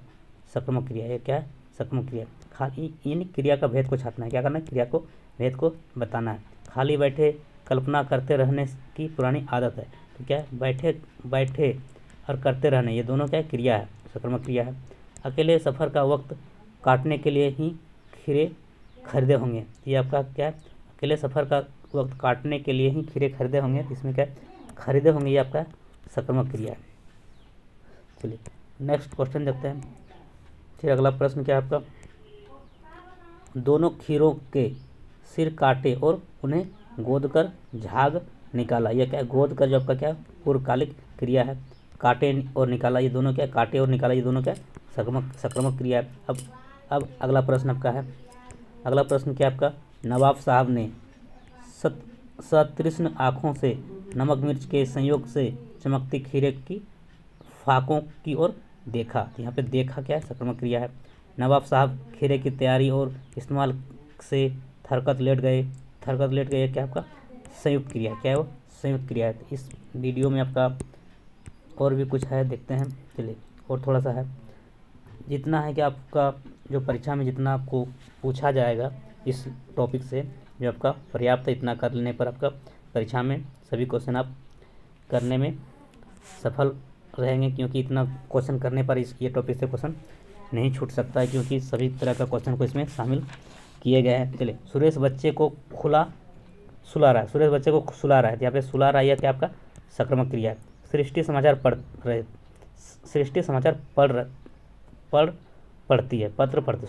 सक्रिय क्रिया, ये क्या है सक्रिय क्रिया। खाली यानी क्रिया का भेद को छाटना है, क्या करना है क्रिया को भेद को बताना है। खाली बैठे कल्पना करते रहने की पुरानी आदत है, तो क्या है बैठे बैठे और करते रहने, ये दोनों क्या है क्रिया है, सक्रिय क्रिया है। अकेले सफ़र का वक्त काटने के लिए ही खीरे खरीदे होंगे, ये आपका क्या है अकेले सफ़र का वक्त काटने के लिए ही खीरे खरीदे होंगे, इसमें क्या खरीदे होंगे, ये आपका सक्रिय क्रिया है। चलिए नेक्स्ट क्वेश्चन देखते हैं। फिर अगला प्रश्न क्या है आपका, दोनों खीरों के सिर काटे और उन्हें गोद कर झाग निकाला, यह क्या है गोद कर, जो आपका क्या पूर्वकालिक क्रिया है। काटे और निकाला, ये दोनों क्या काटे और निकाला, ये दोनों क्या सक्रिय क्रिया है। अब अगला प्रश्न आपका है, अगला प्रश्न क्या आपका, नवाब साहब ने सतृष्ण आँखों से नमक मिर्च के संयोग से चमकती खीरे की फाकों की ओर देखा, तो यहाँ पे देखा क्या है सक्रिय क्रिया है। नवाब साहब खीरे की तैयारी और इस्तेमाल से थरकत लेट गए, क्या आपका संयुक्त क्रिया, क्या है वो संयुक्त क्रिया है। इस वीडियो में आपका और भी कुछ है, देखते हैं। चलिए और थोड़ा सा है, जितना है कि आपका जो परीक्षा में जितना आपको पूछा जाएगा इस टॉपिक से, जो आपका पर्याप्त है, इतना कर लेने पर आपका परीक्षा में सभी क्वेश्चन आप करने में सफल रहेंगे, क्योंकि इतना क्वेश्चन करने पर ये टॉपिक से क्वेश्चन नहीं छूट सकता है, क्योंकि सभी तरह का क्वेश्चन को इसमें शामिल किए गए हैं। चलिए सुरेश बच्चे को सुला रहा है, सुरेश बच्चे को सुला रहा है, यहाँ पे सुला रहा है क्या आपका सक्रिय क्रिया है। सृष्टि समाचार पढ़ती है, पत्र पढ़ती,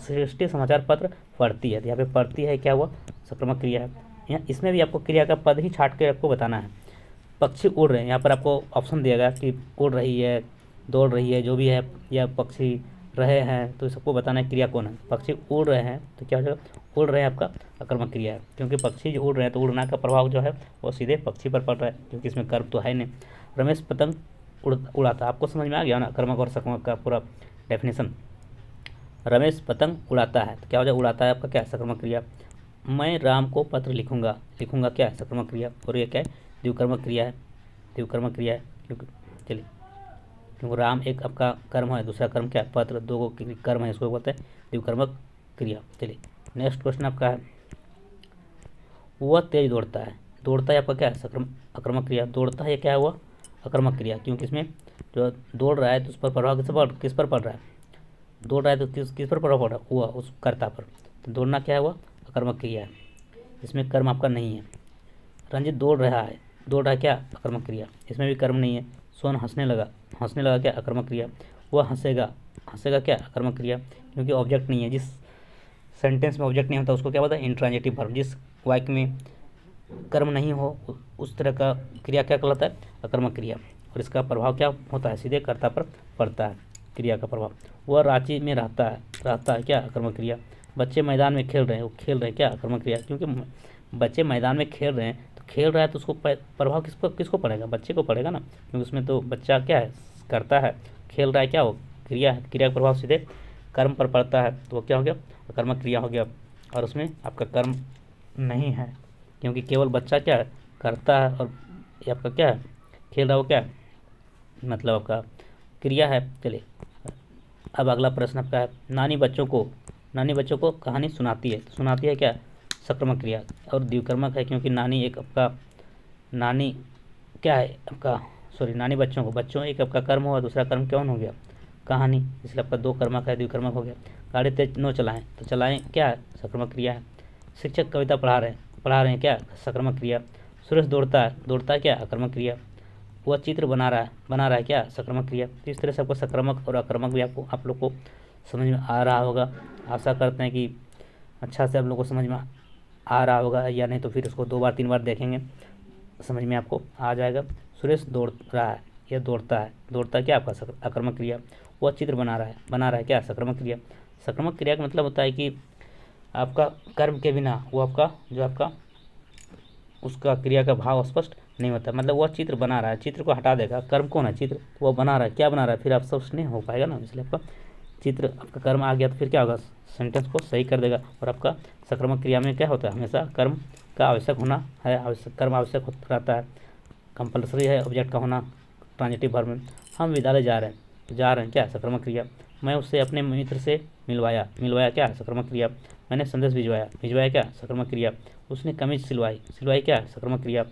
सृष्टि समाचार पत्र पढ़ती है, यहाँ पे पढ़ती है क्या हुआ सक्रिय क्रिया है। यहाँ इसमें भी आपको क्रिया का पद ही छाट के आपको बताना है। पक्षी उड़ रहे हैं, यहाँ पर आपको ऑप्शन दिया गया कि उड़ रही है, दौड़ रही है, जो भी है, या पक्षी रहे हैं, तो सबको बताना है क्रिया कौन है। पक्षी उड़ रहे हैं तो क्या हो जाएगा, उड़ रहे हैं आपका अकर्मक क्रिया है, क्योंकि पक्षी जो उड़ रहे हैं तो उड़ना का प्रभाव जो है वो सीधे पक्षी पर पड़ रहा है, क्योंकि इसमें कर्म तो है नहीं। रमेश पतंग उड़ाता, आपको समझ में आ गया ना अकर्मक और सकर्मक का पूरा डेफिनेशन। रमेश पतंग उड़ाता है तो क्या हो जाएगा, उड़ाता है आपका क्या सकर्मक क्रिया। मैं राम को पत्र लिखूंगा, क्या है सकर्मक क्रिया, और ये क्या है द्विकर्मक क्रिया है, क्योंकि चलिए क्योंकि राम एक आपका कर्म है, दूसरा कर्म क्या है पत्र, दो कर्म है, इसको बोलते हैं द्विकर्मक क्रिया। चलिए नेक्स्ट क्वेश्चन आपका है, वह तेज दौड़ता है, आपका क्या है अकर्मक क्रिया, दौड़ता है ये क्या हुआ अकर्मक क्रिया, क्योंकि इसमें जो दौड़ रहा है तो उस पर प्रभाव किस पर पड़ रहा है, दौड़ रहा है तो किस पर प्रभाव पड़ रहा है, हुआ उस कर्ता पर, तो दौड़ना क्या हुआ अकर्मक क्रिया है, इसमें कर्म आपका नहीं है। रंजित दौड़ रहा है क्या अकर्मक क्रिया, इसमें भी कर्म नहीं है। सोन हंसने लगा क्या अकर्मक क्रिया। वह हंसेगा क्या अकर्मक क्रिया, क्योंकि ऑब्जेक्ट नहीं है, जिस सेंटेंस में ऑब्जेक्ट नहीं होता उसको क्या बोलता है इंट्रांजिटिव वर्ब, जिस वाक्य में कर्म नहीं हो उस तरह का क्रिया क्या कहलाता है अकर्मक क्रिया, और इसका प्रभाव क्या होता है सीधे कर्ता पर पड़ता है क्रिया का प्रभाव। वह रांची में रहता है क्या अकर्मक क्रिया। बच्चे मैदान में खेल रहे हैं क्या अकर्मक क्रिया, क्योंकि बच्चे मैदान में खेल रहे हैं, तो खेल रहा है तो उसको प्रभाव किसको पड़ेगा, बच्चे को पड़ेगा ना, क्योंकि उसमें तो बच्चा क्या है करता है, खेल रहा है क्या हो क्रिया है, क्रिया का प्रभाव सीधे कर्म पर पड़ता है, तो वो क्या हो गया अकर्मक क्रिया हो गया, और उसमें आपका कर्म नहीं है, क्योंकि केवल बच्चा क्या है करता है, और ये आपका क्या है खेल रहा हो क्या है मतलब आपका क्रिया है। चलिए अब अगला प्रश्न आपका है, नानी बच्चों को कहानी सुनाती है क्या सक्रिय क्रिया, और द्विकर्मक है, क्योंकि नानी एक आपका नानी बच्चों एक आपका कर्म हुआ, दूसरा कर्म कौन हो गया कहानी, इसलिए आपका दो कर्मक है द्विकर्मक हो गया। गाड़ी तेज न चलाएं तो चलाएं क्या है सक्रिय क्रिया है। शिक्षक कविता पढ़ा रहे हैं क्या सक्रिय क्रिया। सुरेश दौड़ता है क्या अकर्मक क्रिया। वह चित्र बना रहा है क्या सक्रिय क्रिया। तो इस तरह से आपको सक्रियक और अकर्मक भी आप लोग को समझ में आ रहा होगा। आशा करते हैं कि अच्छा से आप लोग को समझ में आ रहा होगा या नहीं, तो फिर उसको 2 बार 3 बार देखेंगे, समझ में आपको आ जाएगा। सुरेश दौड़ रहा है, यह दौड़ता है। दौड़ता क्या आपका आक्रामक क्रिया। वह चित्र बना रहा है क्या सक्रामक क्रिया। सक्रामक क्रिया का मतलब होता है कि आपका कर्म के बिना वो आपका जो आपका उसका क्रिया का भाव स्पष्ट नहीं होता, मतलब वह चित्र बना रहा है, चित्र को हटा देगा। कर्म कौन है, चित्र, वह बना रहा है, क्या बना रहा है, फिर आप स्पष्ट नहीं हो पाएगा ना, इसलिए आपका चित्र, आपका कर्म आ गया तो फिर क्या होगा, सेंटेंस को सही कर देगा। और आपका सक्रामक क्रिया में क्या होता है, हमेशा कर्म का आवश्यक होना है, कर्म आवश्यक रहता है, कंपलसरी है ऑब्जेक्ट का होना ट्रांजिटिव वर्ब में। हम विद्यालय जा रहे हैं क्या सक्रामक क्रिया। मैं उससे अपने मित्र से मिलवाया क्या सक्रामक क्रिया। मैंने संदेश भिजवाया क्या सक्रामक क्रिया। उसने कमीज सिलवाई क्या सक्रामक क्रिया।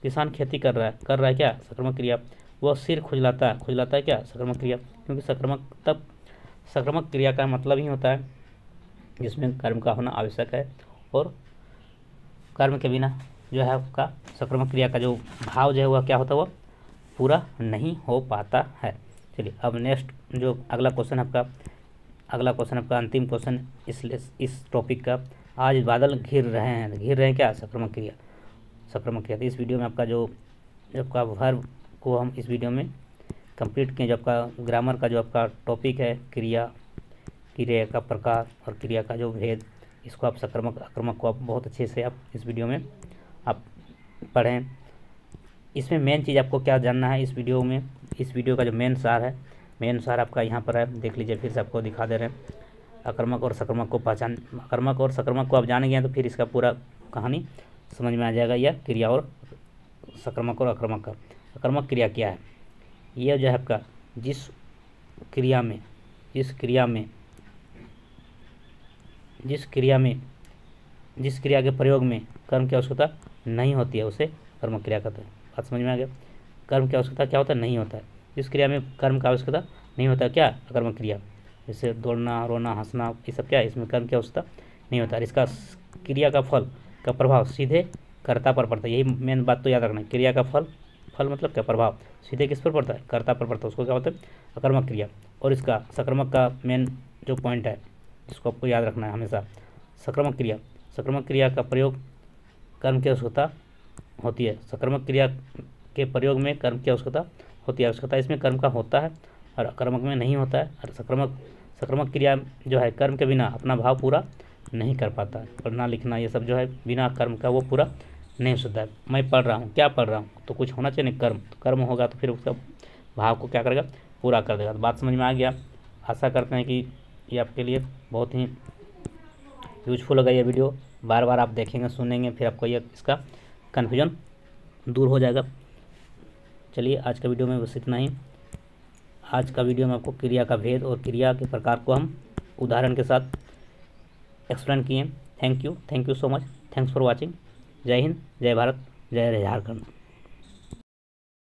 किसान खेती कर रहा है क्या सक्रामक क्रिया। वह सिर खुजलाता है क्या सक्रामक क्रिया। क्योंकि सक्रामक क्रिया का मतलब ही होता है जिसमें कर्म का होना आवश्यक है और कर्म के बिना जो है आपका सक्रामक क्रिया का जो भाव जो है वह क्या होता है, वह पूरा नहीं हो पाता है। चलिए अब नेक्स्ट जो अगला क्वेश्चन आपका अंतिम क्वेश्चन इस टॉपिक का। आज बादल घिर रहे हैं क्या सक्रामक क्रिया। तो इस वीडियो में आपका जो आपका वर्ब को हम इस वीडियो में कंप्लीट किए। जो आपका ग्रामर का जो आपका टॉपिक है क्रिया का प्रकार और क्रिया का जो भेद, इसको आप सक्रामक आक्रामक को आप बहुत अच्छे से आप इस वीडियो में आप पढ़ें। इसमें मेन चीज़ आपको क्या जानना है इस वीडियो का जो मेन सार आपका यहाँ पर है, देख लीजिए, फिर से आपको दिखा दे रहे हैं। आक्रामक और सक्रामक को आप जान गए तो फिर इसका पूरा कहानी समझ में आ जाएगा। यह क्रिया और सक्रामक और आक्रामक का। आक्रामक क्रिया क्या है, यह जो है आपका जिस क्रिया के प्रयोग में कर्म की आवश्यकता नहीं होती है उसे आक्रामक क्रिया कहते हैं। बात समझ में आ गया। कर्म की आवश्यकता क्या होता है, नहीं होता है। जिस क्रिया में कर्म की आवश्यकता नहीं होता क्या आक्रामक क्रिया। जैसे दौड़ना, रोना, हंसना, ये सब क्या है, इसमें कर्म की आवश्यकता नहीं होता। इसका क्रिया का फल का प्रभाव सीधे कर्ता पर पड़ता है। यही मेन बात तो याद रखना है। क्रिया का फल मतलब क्या, प्रभाव सीधे किस पर पड़ता है, कर्ता पर पड़ता है, उसको क्या होता है आक्रामक क्रिया। और इसका सक्रामक का मेन जो पॉइंट है जिसको आपको याद रखना है हमेशा, सक्रामक क्रिया का प्रयोग कर्म की आवश्यकता होती है। सक्रामक क्रिया के प्रयोग में कर्म की आवश्यकता होती है। आवश्यकता इसमें कर्म का होता है और आक्रामक में नहीं होता है। और सक्रामक क्रिया जो है कर्म के बिना अपना भाव पूरा नहीं कर पाता है। पढ़ना लिखना ये सब जो है बिना कर्म का वो पूरा नहीं हो सकता है। मैं पढ़ रहा हूँ, क्या पढ़ रहा हूँ, तो कुछ होना चाहिए कर्म, तो कर्म होगा तो फिर उसका भाव को क्या करेगा, पूरा कर देगा। तो बात समझ में आ गया। आशा करते हैं कि ये आपके लिए बहुत ही यूजफुल होगा ये वीडियो। बार बार आप देखेंगे सुनेंगे, फिर आपको ये इसका कन्फ्यूजन दूर हो जाएगा। चलिए आज का वीडियो में बस इतना ही। आज का वीडियो में आपको क्रिया का भेद और क्रिया के प्रकार को हम उदाहरण के साथ एक्सप्लेन किए। Thank you so much. Thanks for watching. जय हिंद, जय भारत, जय झारखंड।